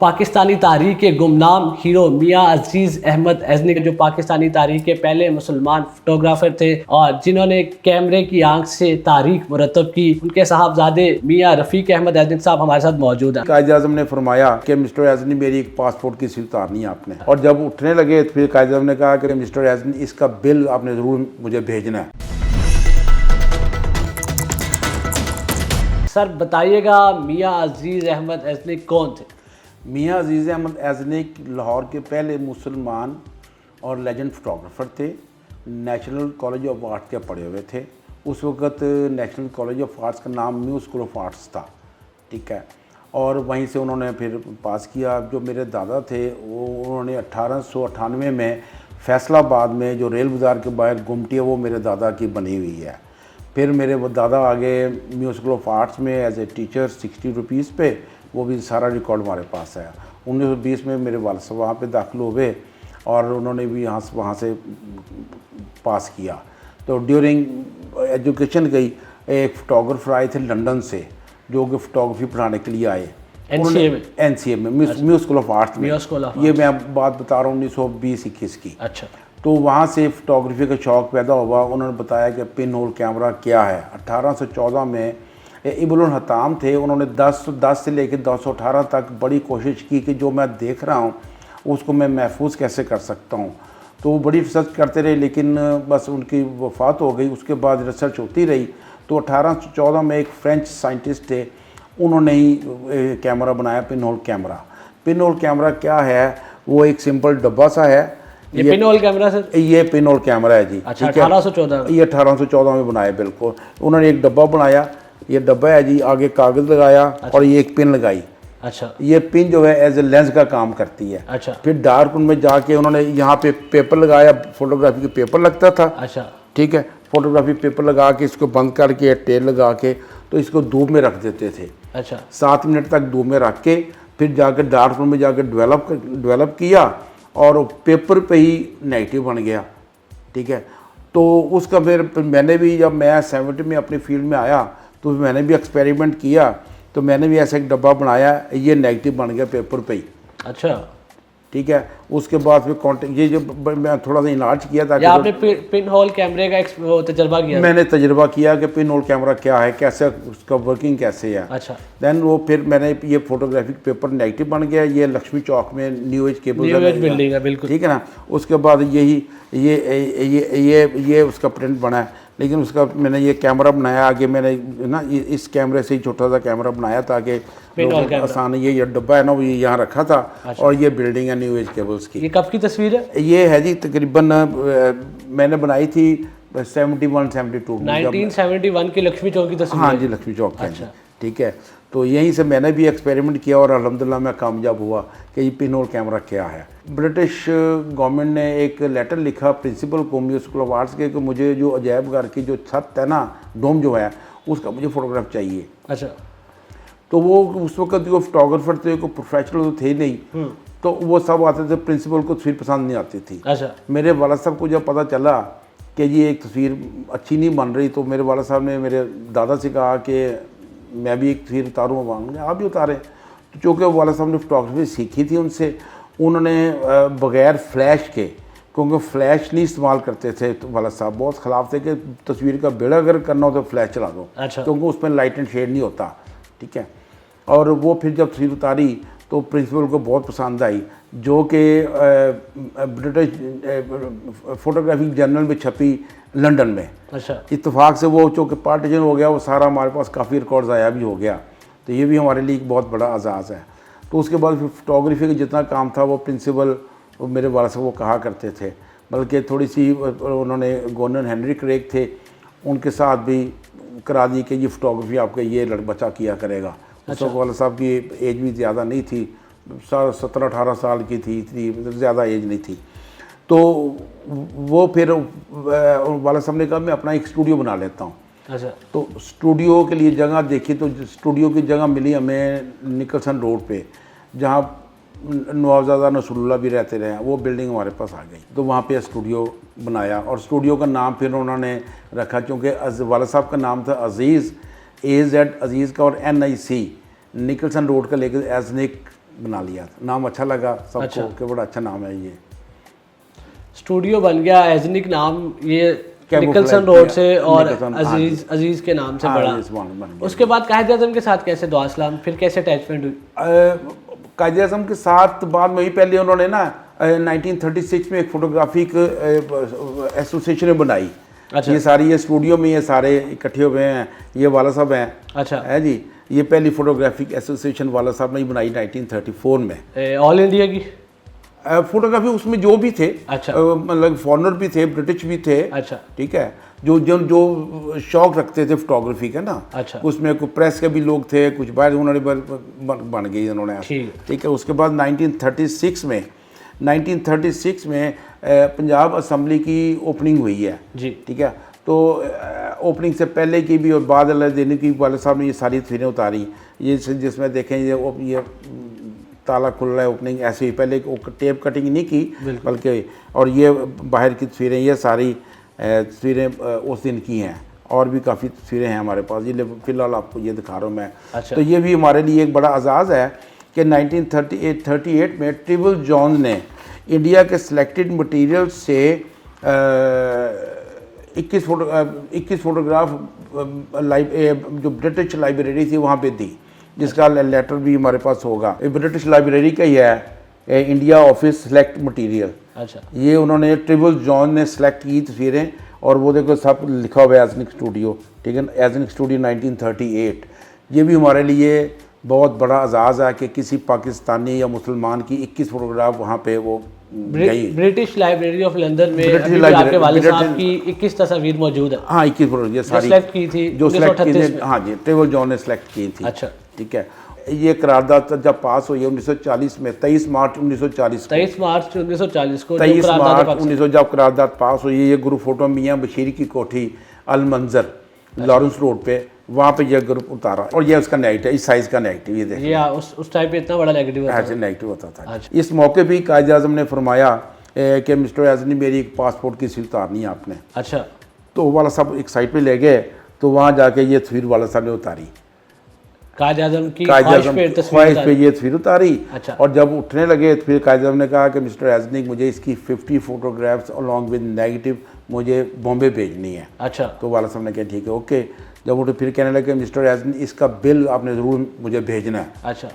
पाकिस्तानी तारीख के गुमनाम हीरो मियां अजीज अहमद एजनी जो पाकिस्तानी तारीख के पहले मुसलमान फोटोग्राफर थे और जिन्होंने कैमरे की आंख से तारीख मुरतब की, उनके साहबजादे मियां रफीक अहमद एजनी साहब हमारे साथ मौजूद हैं। कायद आज़म ने फरमाया कि मिस्टर एजनी मेरी एक पासपोर्ट की सील उतारनी है आपने, और जब उठने लगे तो फिर कायद आज़म ने कहा कि मिस्टर एजनी इसका बिल आपने ज़रूर मुझे भेजना है। सर बताइएगा मियां अजीज अहमद एजनी कौन थे? मियां अजीज़ अहमद एजनी लाहौर के पहले मुसलमान और लेजेंड फोटोग्राफर थे। नेशनल कॉलेज ऑफ आर्ट्स के पढ़े हुए थे। उस वक़्त नेशनल कॉलेज ऑफ आर्ट्स का नाम न्यू स्कूल ऑफ आर्ट्स था, ठीक है। और वहीं से उन्होंने फिर पास किया। जो मेरे दादा थे वो उन्होंने 1898 में फैसलाबाद में जो रेल बाज़ार के बाहर गुमटी है वो मेरे दादा की बनी हुई है। फिर मेरे दादा आगे न्यू स्कूल ऑफ आर्ट्स में एज ए टीचर 60 रुपीज़ पे, वो भी सारा रिकॉर्ड हमारे पास है। 1920 में मेरे वालिद साहब वहाँ पे दाखिल हुए और उन्होंने भी वहाँ से पास किया। तो ड्यूरिंग एजुकेशन गई एक फ़ोटोग्राफर आए थे लंदन से, जो कि फ़ोटोग्राफी पढ़ाने के लिए आए NCA में न्यू स्कूल ऑफ आर्ट्स में। ये मैं बात बता रहा हूँ 1920-21 की। अच्छा। तो वहाँ से फ़ोटोग्राफी का शौक़ पैदा हुआ। उन्होंने बताया कि पिन होल कैमरा क्या है। 1814 में इब्नुल हताम थे, उन्होंने 10 से लेकर 218 तक बड़ी कोशिश की कि जो मैं देख रहा हूँ उसको मैं महफूज कैसे कर सकता हूँ। तो वो बड़ी रिसर्च करते रहे, लेकिन बस उनकी वफ़ात हो गई। उसके बाद रिसर्च होती रही। तो 1814 में एक फ्रेंच साइंटिस्ट थे, उन्होंने ही कैमरा बनाया pin hole camera. Pin hole camera क्या है? वो एक सिंपल डब्बा सा है। ये पिन होल कैमरा सर? ये पिन होल कैमरा है जी। अच्छा, 1814 ये 1814 में बनाया। बिल्कुल, उन्होंने एक डब्बा बनाया। ये डब्बा है जी, आगे कागज़ लगाया। अच्छा। और ये एक पिन लगाई। अच्छा। ये पिन जो है एज ए लेंस का काम करती है। अच्छा। फिर डार्क रूम में जाके उन्होंने यहाँ पे पेपर लगाया, फोटोग्राफी के पेपर लगता था। अच्छा, ठीक है। फोटोग्राफी पेपर लगा के इसको बंद करके टेल लगा के तो इसको धूप में रख देते थे। अच्छा। 7 मिनट तक धूप में रख के फिर जाके डार्क रूम में जाके डेवलप किया और पेपर पे ही नेगेटिव बन गया, ठीक है। तो उसका फिर मैंने भी, जब मैं 70 में अपनी फील्ड में आया तो मैंने भी एक्सपेरिमेंट किया। तो मैंने भी ऐसा एक डब्बा बनाया, ये नेगेटिव बन गया पेपर पे ही। अच्छा, ठीक है। उसके बाद फिर कॉन्टेक्ट ये जो मैं थोड़ा सा इलाज किया था। आपने पिन होल कैमरे का तजर्बा किया? मैंने तजर्बा किया कि पिन होल कैमरा क्या है, कैसे उसका वर्किंग कैसे है। अच्छा। देन वो फिर मैंने ये फोटोग्राफिक पेपर नेगेटिव बन गया। ये लक्ष्मी चौक में न्यू एज बिल्डिंग है, बिल्कुल, ठीक है ना। उसके बाद ये उसका प्रिंट बना है। लेकिन उसका मैंने ये कैमरा बनाया आगे, मैंने ना इस कैमरे से ही छोटा सा कैमरा बनाया ताकि आसान। ये डब्बा है ना, वो यहाँ रखा था। अच्छा। और ये बिल्डिंग है न्यू एज केबल्स की। ये कब की तस्वीर है? ये है जी तकरीबन मैंने बनाई थी 71-72 1971 की लक्ष्मी चौक की तस्वीर। हाँ जी, लक्ष्मी चौक की। अच्छा, ठीक है। तो यहीं से मैंने भी एक्सपेरिमेंट किया और अल्हम्दुलिल्लाह मैं कामयाब हुआ कि ये पिन होल कैमरा क्या है। ब्रिटिश गवर्नमेंट ने एक लेटर लिखा प्रिंसिपल को न्यू स्कूल ऑफ आर्ट्स के कि मुझे जो अजायब घर की जो छत है ना, डोम जो है, उसका मुझे फ़ोटोग्राफ चाहिए। अच्छा। तो वो उस वक्त जो फोटोग्राफर थे, कोई प्रोफेशनल तो थे नहीं, तो वो सब आते थे। प्रिंसिपल को तस्वीर पसंद नहीं आती थी। अच्छा। मेरे वाला साहब को जब पता चला कि ये एक तस्वीर अच्छी नहीं बन रही, तो मेरे वाला साहब ने मेरे दादा से कहा कि मैं भी एक तस्वीर उतारूँ, मांगने आप भी उतारें। तो चूँकि वाला साहब ने फोटोग्राफी सीखी थी उनसे, उन्होंने बग़ैर फ्लैश के, क्योंकि फ्लैश नहीं इस्तेमाल करते थे, तो वाला साहब बहुत ख़िलाफ़ थे कि तस्वीर का बेड़ा अगर करना हो तो फ्लैश चला दो। अच्छा। क्योंकि उसमें लाइट एंड शेड नहीं होता, ठीक है। और वो फिर जब तस्वीर उतारी तो प्रिंसिपल को बहुत पसंद आई, जो कि ब्रिटिश फोटोग्राफिक जर्नल में छपी लंदन में। अच्छा। इत्तेफाक से वो चूँकि पार्टीशन हो गया, वो सारा हमारे पास काफ़ी रिकॉर्ड्स आया भी हो गया। तो ये भी हमारे लिए एक बहुत बड़ा एजाज़ है। तो उसके बाद फिर फोटोग्राफी का जितना काम था वो प्रिंसिपल वो मेरे वाला से वो कहा करते थे। बल्कि थोड़ी सी उन्होंने गवर्नर हेनरी क्रेग थे, उनके साथ भी करा दी कि ये फ़ोटोग्राफी आपका ये बच्चा किया करेगा। उस वक्त वाला साहब की एज भी ज़्यादा नहीं थी, 17-18 साल की थी, इतनी ज़्यादा एज नहीं थी। तो वो फिर वाला साहब ने कहा मैं अपना एक स्टूडियो बना लेता हूँ। अच्छा। तो स्टूडियो के लिए जगह देखी, तो स्टूडियो की जगह मिली हमें निकलसन रोड पे, जहाँ नवाबजादा नसरुल्लाह भी रहते रहे। वो बिल्डिंग हमारे पास आ गई, तो वहाँ पे स्टूडियो बनाया। और स्टूडियो का नाम फिर उन्होंने रखा, क्योंकि वाला साहब का नाम था अज़ीज़, AZ अज़ीज़ का और NIC निकलसन रोड का लेकर एजनिक बना लिया था। नाम अच्छा लगा सबको अच्छा। कि बड़ा अच्छा नाम है ये। स्टूडियो बन गया एजनिक नाम, ये Camouflage निकलसन रोड किया, से, और निकलसन, हाँ अजीज अजीज के नाम से हाँ, बड़ा। इस बन गया। उसके बाद कायद आज़म के साथ कैसे दुआ सलाम, फिर कैसे अटैचमेंट हुई? कायद आज़म के साथ बाद में ही पहले उन्होंने ना 1936 में एक फोटोग्राफिक एसोसिएशन बनाई। अच्छा। ये सारी ये स्टूडियो में ये सारे इकट्ठे हुए हैं, ये वाला साहब हैं, अच्छा। है जी। ये पहली फोटोग्राफिक एसोसिएशन वाला साहब ने ही बनाई 1934 में। ऑल इंडिया की? फोटोग्राफी उसमें जो भी थे, अच्छा। मतलब फॉरेनर भी थे, ब्रिटिश भी थे, अच्छा। ठीक है, जो जो जो शौक रखते थे फोटोग्राफी का ना, अच्छा। उसमें कुछ प्रेस के भी लोग थे, कुछ बाहर उन्होंने बन गई उन्होंने, ठीक है। उसके बाद 1936 में पंजाब असम्बली की ओपनिंग हुई है जी, ठीक है। तो ओपनिंग से पहले की भी और बाद अल्लाह देने की वाले साहब ने ये सारी तस्वीरें उतारी। ये जिसमें देखें ये ताला खुल रहा है, ओपनिंग ऐसे ही, पहले टेप कटिंग नहीं की बल्कि, और ये बाहर की तस्वीरें, ये सारी तस्वीरें उस दिन की हैं, और भी काफ़ी तस्वीरें हैं हमारे पास। ये फ़िलहाल आपको ये दिखा रहा हूँ मैं। अच्छा। तो ये भी हमारे लिए एक बड़ा एजाज़ है कि 1938 में ट्रिबल जॉन्स ने इंडिया के सिलेक्टेड मटेरियल से 21 फोटोग्राफ जो ब्रिटिश लाइब्रेरी थी वहाँ पे दी, जिसका लेटर भी हमारे पास होगा। ये ब्रिटिश लाइब्रेरी का ही है, इंडिया ऑफिस सेलेक्ट मटेरियल। अच्छा। ये उन्होंने ट्रिबल जॉन ने सेलेक्ट की तस्वीरें, और वो देखो सब लिखा हुआ है एजनिक स्टूडियो, ठीक है, एजनिक स्टूडियो 1938। ये भी हमारे लिए बहुत बड़ा एजाज़ है कि किसी पाकिस्तानी या मुसलमान की 21 फोटोग्राफ वहाँ पे वो गई। ब्रिटिश लाइब्रेरी ऑफ लंदन में ब्रिटिश अभी भी लाइब्रेरी- आपके वालिद ब्रिटिश- साहब की 21 तस्वीर मौजूद है। हाँ 21 फोटो, ये सारी सेलेक्ट की थी जो सेलेक्ट की 1938 थी, में। हाँ जी, ट्रिबल जॉन ने सेलेक्ट की थी। अच्छा। ठीक है। ये करारदाद जब पास हुई 1940 में, 23 मार्च 1940 को, 23 मार्च 1940 को 23 करारदाद मार्च पाकिस्तान- 1900 जब करारदाद पास हुई, ये ग्रुप फोटो मियाँ बशीर की कोठी अल मंजर लॉरेंस रोड पे, वहाँ पे ये ग्रुप उतारा, और ये उसका नेगेटिव, इस साइज़ का नेगेटिव, ये देखिए, ये उस टाइम पे इतना बड़ा नेगेटिव होता ऐसे नेगेटिव होता था। अच्छा। इस मौके पे कायद आज़म ने फरमाया कि मिस्टर एजनी मेरी एक पासपोर्ट की सील उतारनी है आपने। अच्छा। तो वाला साहब एक साइड पे ले गए, तो वहाँ जाके ये तस्वीर वाला साहब ने उतारी, कायद आज़म की कायद ख्वाहिश आज़म पे की तस्वीर ख्वाहिश पे उतारी। ये तस्वीर उतारी। अच्छा। और जब उठने लगे तो फिर कायद आज़म ने कहा कि मिस्टर एजनिक मुझे इसकी 50 फोटोग्राफ्स अलॉन्ग विद नेगेटिव मुझे बॉम्बे भेजनी है। अच्छा। तो वाला साहब ने कहा ठीक है, ओके। जब उठे फिर कहने लगे मिस्टर एजनिक इसका बिल आपने ज़रूर मुझे भेजना है। अच्छा।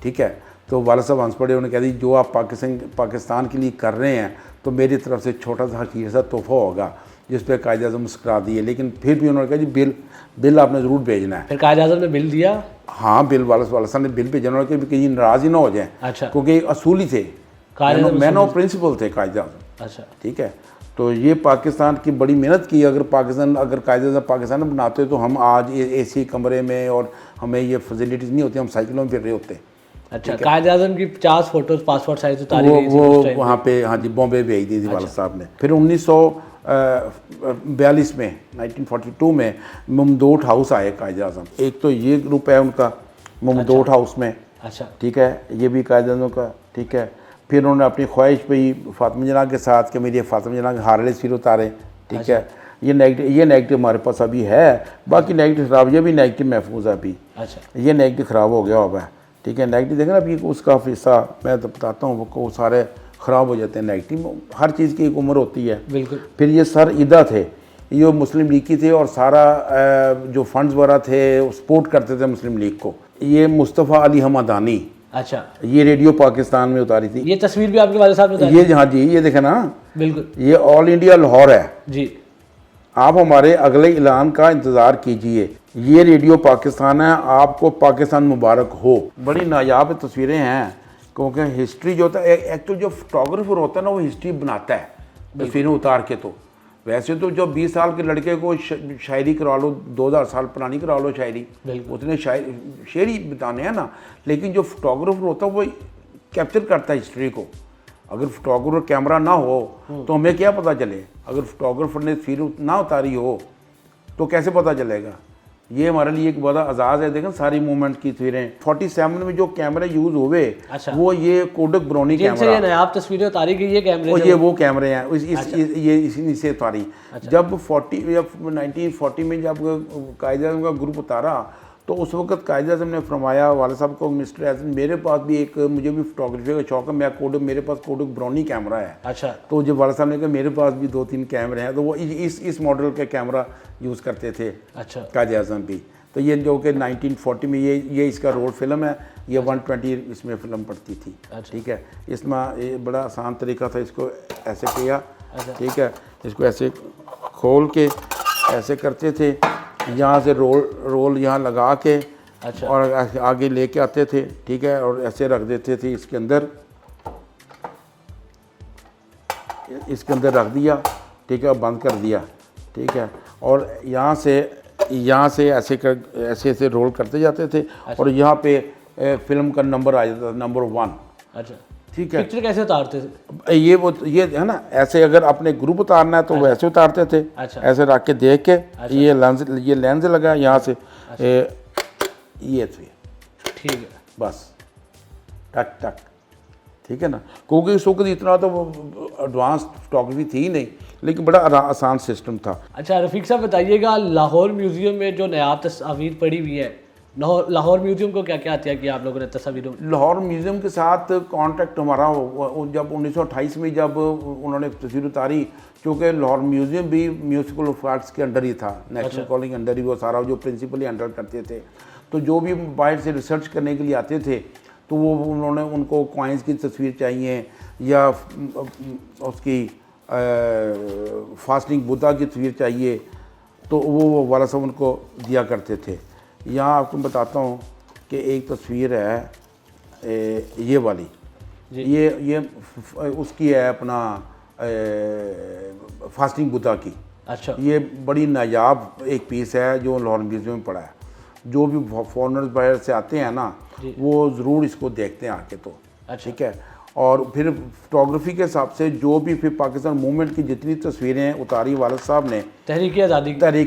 ठीक है। तो वाला साहब हंस पड़े, उन्होंने कह दी जो आप पाकिस्तान के लिए कर रहे हैं तो मेरी तरफ से छोटा सा हकीर सा तोहफा होगा, जिस पर कायद आज़म मुस्करा दिए। लेकिन फिर भी उन्होंने कहा जी बिल आपने ज़रूर भेजना है। फिर कायद आज़म ने बिल दिया? हाँ, बिल वाला साहब ने बिल भेजा, उन्होंने कहा कि नाराज़ ही ना हो जाए। अच्छा। क्योंकि असूली थे, मैन ऑफ प्रिंसिपल थे कायद आज़म। अच्छा। ठीक है। तो ये पाकिस्तान की बड़ी मेहनत की। अगर कायद आज़म पाकिस्तान बनाते तो हम आज एसी कमरे में और हमें ये फैसिलिटीज़ नहीं होती, हम साइकिलों में फिर रहे होते। अच्छा। कायद आज़म की 50 फोटोज पासपोर्ट साइज उतारी गई थी उस वो टाइम वहाँ पे, हाँ जी, बॉम्बे भेज दी थी वाला साहब ने। फिर 1942 में 1942 में ममदोट हाउस आए कायद आज़म। एक तो ये ग्रुप है उनका ममदोट हाउस में। अच्छा। ठीक है, ये भी कायद आज़म का। ठीक है। फिर उन्होंने अपनी ख्वाहिश पे ही फातिमा जना के साथ कि मेरी फातिमा जना के हारले फिर उतारे। ठीक है। ये नेगेटिव हमारे पास अभी है, बाकी नेगेटिव ख़राब, ये भी नेगेटिव महफूज है अभी। अच्छा। ये नेगेटिव ख़राब हो गया हुआ है। ठीक है। नेगेटिव देखें ना, अभी उसका हिस्सा मैं तो बताता हूँ, वो सारे ख़राब हो जाते हैं। नेगेटिव, हर चीज़ की एक उम्र होती है। बिल्कुल। फिर ये सर ईदा थे, ये मुस्लिम लीग की थे, और सारा जो फंड्स वगैरह थे वो सपोर्ट करते थे मुस्लिम लीग को। ये मुस्तफ़ा अली हमदानी, अच्छा, ये रेडियो पाकिस्तान में उतारी थी। ये तस्वीर भी आपके वाले साहब ने उतारी? ये हाँ जी, ये देखे ना, बिल्कुल ये ऑल इंडिया लाहौर है जी। आप हमारे अगले ऐलान का इंतज़ार कीजिए। ये रेडियो पाकिस्तान है, आपको पाकिस्तान मुबारक हो। बड़ी नायाब तस्वीरें हैं, क्योंकि हिस्ट्री जो होता है, एक्चुअल जो फोटोग्राफर होता है ना, वो हिस्ट्री बनाता है तस्वीरें उतार के। तो वैसे तो जो 20 साल के लड़के को शायरी करा लो, 2000 साल पुरानी करा लो शायरी, उतने शेरी बताने हैं ना। लेकिन जो फोटोग्राफर होता है वो कैप्चर करता है हिस्ट्री को। अगर फोटोग्राफर कैमरा ना हो तो हमें क्या पता चले? अगर फोटोग्राफर ने तस्वीर ना उतारी हो तो कैसे पता चलेगा? ये हमारे लिए एक बड़ा एजाज़ है। देखें सारी मूवमेंट की तस्वीरें। 47 में जो कैमरे यूज़ हुए, अच्छा, वो ये कोडक ब्रोनी कैमरा, ये नायाब तस्वीरें उतारी गई ये कैमरे, ये वो कैमरे हैं। ये इसी से उतारी। जब 1940 में जब कायद आज़म का ग्रुप उतारा तो उस वक्त कायद आज़म ने फरमाया वाले साहब को, मिस्टर एज़न मेरे पास भी एक, मुझे भी फोटोग्राफी का शौक है, मैं कोडक, मेरे पास कोडक ब्राउनी कैमरा है। अच्छा। तो जब वाले साहब ने कहा मेरे पास भी 2-3 कैमरे हैं, तो वो इस मॉडल के कैमरा यूज़ करते थे। अच्छा। कायद आज़म भी। तो ये जो कि 1940 में ये इसका रोल फिल्म है, ये 120 इसमें फिल्म पड़ती थी। अच्छा। ठीक है, इसमें ये बड़ा आसान तरीका था, इसको ऐसे किया। अच्छा। ठीक है, इसको ऐसे खोल के ऐसे करते थे, यहाँ से रोल यहाँ लगा के, अच्छा। और आगे लेके आते थे। ठीक है, और ऐसे रख देते थे इसके अंदर रख दिया। ठीक है, बंद कर दिया। ठीक है, और यहाँ से ऐसे रोल करते जाते थे। और यहाँ पे फिल्म का नंबर आ जाता था, नंबर 1। अच्छा। ठीक है, पिक्चर कैसे उतारते थे? ये है ना, ऐसे अगर अपने ग्रुप उतारना है तो वैसे उतारते थे। अच्छा। ऐसे रख के देख के, ये लेंस लगा यहाँ से, ये थे। ठीक है, बस टक टक। ठीक है ना, क्योंकि उस वक्त इतना तो एडवांस फोटोग्राफी थी ही नहीं, लेकिन बड़ा आसान सिस्टम था। अच्छा रफ़ीक साहब बताइएगा, लाहौर म्यूज़ियम में जो नायाब तस्वीर पड़ी हुई है, लाहौर म्यूज़ियम को क्या क्या अतिया किया आप लोगों ने तस्वीरों में? लाहौर म्यूज़ियम के साथ कॉन्टैक्ट हमारा जब 1928 में जब उन्होंने तस्वीर उतारी, क्योंकि लाहौर म्यूज़ियम भी म्यूजिकल ऑफ आर्ट्स के अंडर ही था, नेशनल कॉलेज अंडर ही वो सारा जो प्रिंसिपली हैंडल करते थे। तो जो भी बाहर से रिसर्च करने के लिए आते थे, तो वो उनको कॉइन्स की तस्वीर चाहिए या उसकी फास्टिंग बुद्धा की तस्वीर चाहिए, तो वो वाला सब उनको दिया करते थे। यहाँ आपको बताता हूँ कि एक तस्वीर है ये वाली, ये उसकी है अपना फास्टिंग बुद्धा की। अच्छा। ये बड़ी नायाब एक पीस है जो लाहौर म्यूज़ियम में पड़ा है। जो भी फॉरेनर्स बाहर से आते हैं ना, वो ज़रूर इसको देखते हैं आके। तो अच्छा। ठीक है, और फिर फोटोग्राफी के हिसाब से जो भी फिर पाकिस्तान मूवमेंट की जितनी तस्वीरें उतारी वालिद साहब ने तहरीक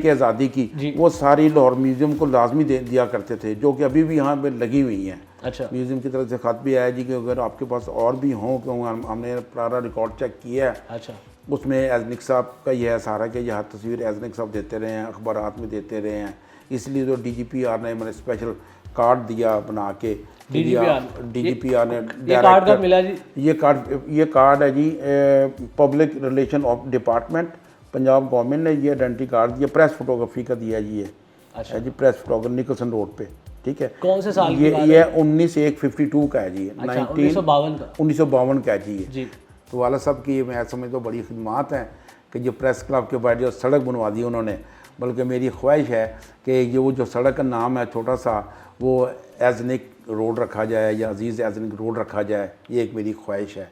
आज़ादी की, वो सारी लाहौर म्यूज़ियम को लाजमी दिया करते थे, जो कि अभी भी यहाँ पे लगी हुई हैं। अच्छा। म्यूज़ियम की तरफ से ख़त भी आया जी कि अगर आपके पास और भी हों, क्योंकि हमने पूरा रिकॉर्ड चेक किया है। अच्छा। उसमें एजनिक साहब का यह है सारा कि यह तस्वीर एजनिक साहब देते रहे हैं, अखबारात में देते रहे हैं, इसलिए तो DGPR ने मैंने स्पेशल कार्ड दिया बना के। DGPR ने ये कार्ड कब मिला जी? ये कार्ड है जी public relation of department, Punjab government ने ये आइडेंटिटी कार्ड दिया, प्रेस फोटोग्राफी का दिया जी। ये अच्छा जी, प्रेस फोटोग्राफी निकलसन रोड पे। ठीक है, कौन से साल की ये 1952 का है जी। अच्छा, 1952 का है जी। तो वाला साहब की मैं समझता हूँ बड़ी खिदमात हैं कि जो प्रेस क्लब के बाद जो सड़क बनवा दी उन्होंने, बल्कि मेरी ख्वाहिश है कि ये वो जो सड़क का नाम है छोटा सा, वो एजनिक रोड रखा जाए या अजीज़ एजनिक रोड रखा जाए। ये एक मेरी ख्वाहिश है।